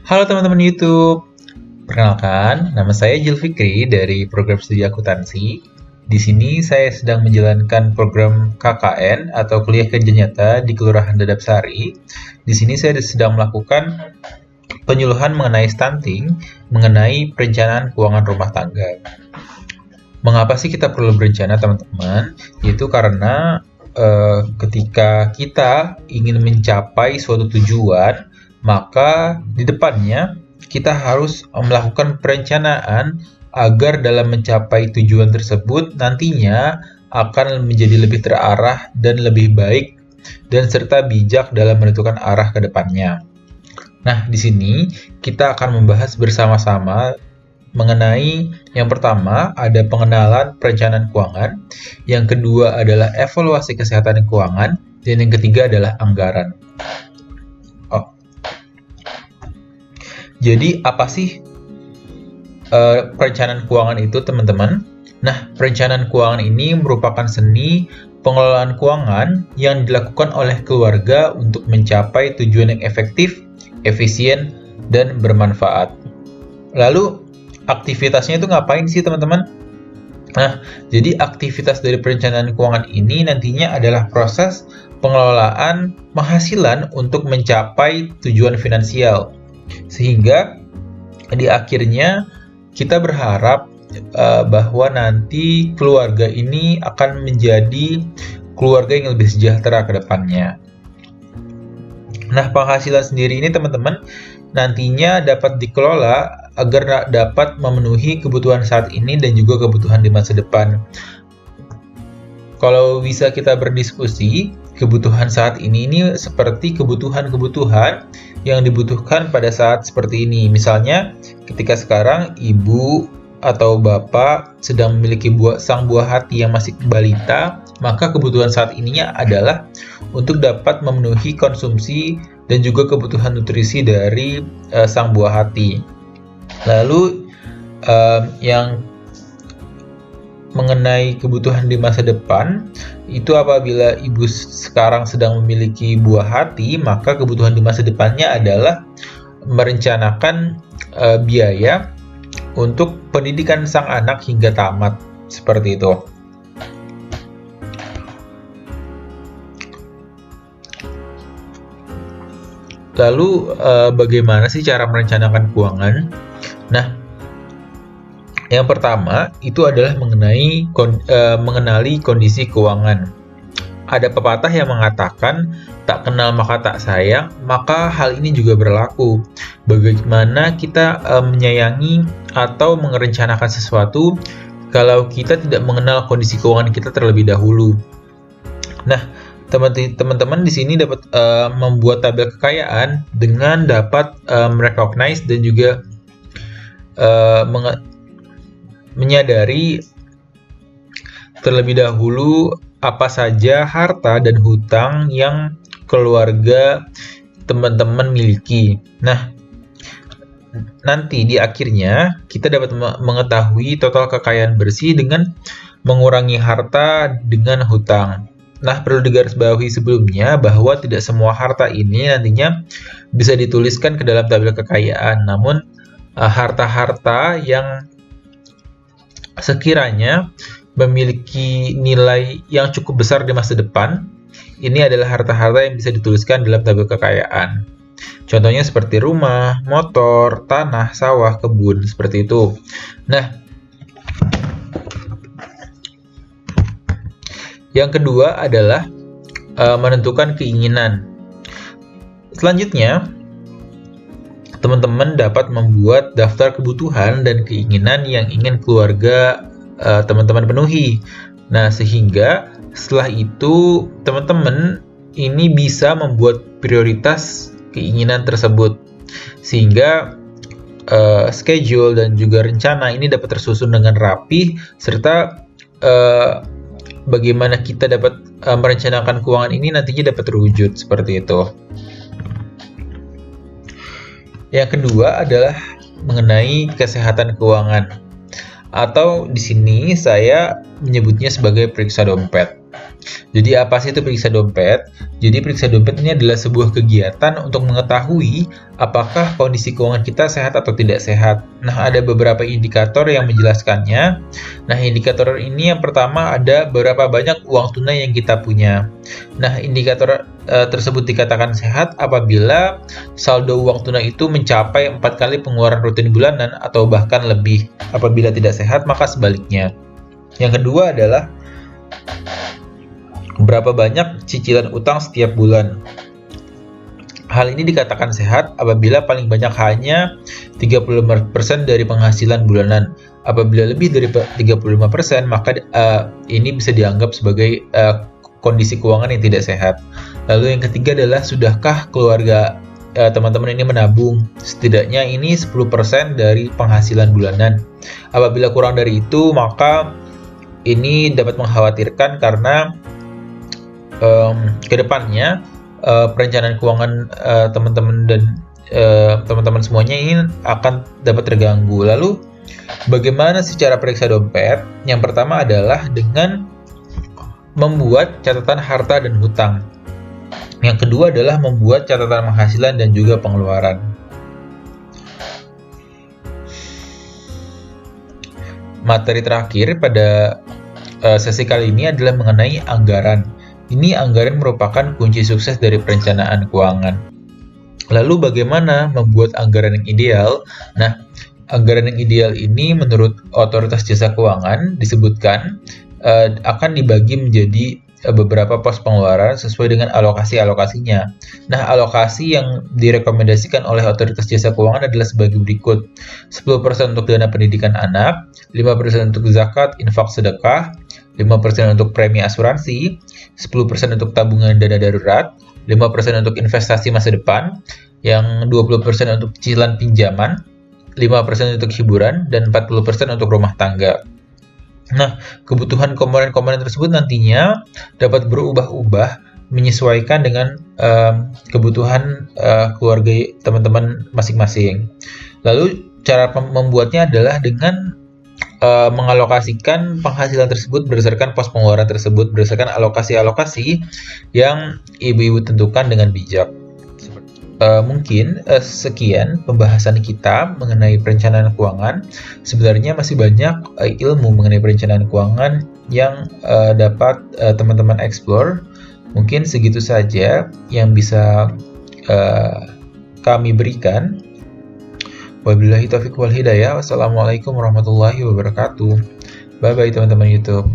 Halo teman-teman YouTube, perkenalkan nama saya Julfikri dari program studi akuntansi. Di sini saya sedang menjalankan program KKN atau kuliah kerja nyata di Kelurahan Dadap Sari. Di sini saya sedang melakukan penyuluhan mengenai stunting, mengenai perencanaan keuangan rumah tangga. Mengapa sih kita perlu berencana, teman-teman? Yaitu karena ketika kita ingin mencapai suatu tujuan, maka di depannya kita harus melakukan perencanaan agar dalam mencapai tujuan tersebut nantinya akan menjadi lebih terarah dan lebih baik dan serta bijak dalam menentukan arah ke depannya. Nah, di sini kita akan membahas bersama-sama mengenai yang pertama ada pengenalan perencanaan keuangan, yang kedua adalah evaluasi kesehatan keuangan, dan yang ketiga adalah anggaran. Jadi apa sih perencanaan keuangan itu, teman-teman? Nah, perencanaan keuangan ini merupakan seni pengelolaan keuangan yang dilakukan oleh keluarga untuk mencapai tujuan yang efektif, efisien, dan bermanfaat. Lalu aktivitasnya itu ngapain sih, teman-teman? Nah, jadi aktivitas dari perencanaan keuangan ini nantinya adalah proses pengelolaan penghasilan untuk mencapai tujuan finansial. Sehingga di akhirnya kita berharap bahwa nanti keluarga ini akan menjadi keluarga yang lebih sejahtera ke depannya. Nah, penghasilan sendiri ini, teman-teman, nantinya dapat dikelola agar dapat memenuhi kebutuhan saat ini dan juga kebutuhan di masa depan. Kalau bisa kita berdiskusi, kebutuhan saat ini seperti kebutuhan-kebutuhan yang dibutuhkan pada saat seperti ini. Misalnya, ketika sekarang ibu atau bapak sedang memiliki sang buah hati yang masih balita, maka kebutuhan saat ininya adalah untuk dapat memenuhi konsumsi dan juga kebutuhan nutrisi dari sang buah hati. Lalu yang mengenai kebutuhan di masa depan, itu apabila ibu sekarang sedang memiliki buah hati, maka kebutuhan di masa depannya adalah merencanakan biaya untuk pendidikan sang anak hingga tamat, seperti itu. Lalu bagaimana sih cara merencanakan keuangan? Nah, yang pertama itu adalah mengenali kondisi keuangan. Ada pepatah yang mengatakan, tak kenal maka tak sayang, maka hal ini juga berlaku. Bagaimana kita menyayangi atau merencanakan sesuatu kalau kita tidak mengenal kondisi keuangan kita terlebih dahulu. Nah, teman-teman di sini dapat membuat tabel kekayaan dengan dapat merecognize dan juga menyadari terlebih dahulu apa saja harta dan hutang yang keluarga teman-teman miliki. Nah, nanti di akhirnya kita dapat mengetahui total kekayaan bersih dengan mengurangi harta dengan hutang. Nah, perlu digarisbawahi sebelumnya bahwa tidak semua harta ini nantinya bisa dituliskan ke dalam tabel kekayaan. Namun, harta-harta yang sekiranya memiliki nilai yang cukup besar di masa depan, ini adalah harta-harta yang bisa dituliskan dalam tabel kekayaan. Contohnya seperti rumah, motor, tanah, sawah, kebun, seperti itu. Nah, yang kedua adalah menentukan keinginan. Selanjutnya, teman-teman dapat membuat daftar kebutuhan dan keinginan yang ingin keluarga teman-teman penuhi. Nah, sehingga setelah itu teman-teman ini bisa membuat prioritas keinginan tersebut, sehingga schedule dan juga rencana ini dapat tersusun dengan rapi, serta bagaimana kita dapat merencanakan keuangan ini nantinya dapat terwujud seperti itu. Yang kedua adalah mengenai kesehatan keuangan, atau di sini saya menyebutnya sebagai periksa dompet. Jadi apa sih itu periksa dompet? Jadi periksa dompet ini adalah sebuah kegiatan untuk mengetahui apakah kondisi keuangan kita sehat atau tidak sehat. Nah, ada beberapa indikator yang menjelaskannya. Nah, indikator ini yang pertama ada berapa banyak uang tunai yang kita punya. Nah, indikator tersebut dikatakan sehat apabila saldo uang tunai itu mencapai 4 kali pengeluaran rutin bulanan atau bahkan lebih. Apabila tidak sehat, maka sebaliknya. Yang kedua adalah berapa banyak cicilan utang setiap bulan. Hal ini dikatakan sehat apabila paling banyak hanya 35% dari penghasilan bulanan. Apabila lebih dari 35%, maka ini bisa dianggap sebagai kondisi keuangan yang tidak sehat. Lalu yang ketiga adalah sudahkah keluarga teman-teman ini menabung setidaknya ini 10% dari penghasilan bulanan. Apabila kurang dari itu, maka ini dapat mengkhawatirkan karena kedepannya perencanaan keuangan teman-teman dan teman-teman semuanya ini akan dapat terganggu. Lalu bagaimana sih cara periksa dompet? Yang pertama adalah dengan membuat catatan harta dan hutang. Yang kedua adalah membuat catatan penghasilan dan juga pengeluaran. Materi terakhir pada sesi kali ini adalah mengenai anggaran. Ini anggaran merupakan kunci sukses dari perencanaan keuangan. Lalu bagaimana membuat anggaran yang ideal? Nah, anggaran yang ideal ini menurut Otoritas Jasa Keuangan disebutkan akan dibagi menjadi beberapa pos pengeluaran sesuai dengan alokasi-alokasinya. Nah, alokasi yang direkomendasikan oleh Otoritas Jasa Keuangan adalah sebagai berikut. 10% untuk dana pendidikan anak, 5% untuk zakat, infak sedekah, 5% untuk premi asuransi, 10% untuk tabungan dana darurat, 5% untuk investasi masa depan, yang 20% untuk cicilan pinjaman, 5% untuk hiburan, dan 40% untuk rumah tangga. Nah, kebutuhan komponen-komponen tersebut nantinya dapat berubah-ubah menyesuaikan dengan kebutuhan keluarga teman-teman masing-masing. Lalu cara membuatnya adalah dengan mengalokasikan penghasilan tersebut berdasarkan pos pengeluaran tersebut berdasarkan alokasi-alokasi yang ibu-ibu tentukan dengan bijak. Mungkin sekian pembahasan kita mengenai perencanaan keuangan. Sebenarnya masih banyak ilmu mengenai perencanaan keuangan yang dapat teman-teman explore. Mungkin segitu saja yang bisa kami berikan. Wabillahi taufiq wal hidayah. Wassalamualaikum warahmatullahi wabarakatuh. Bye bye teman-teman YouTube.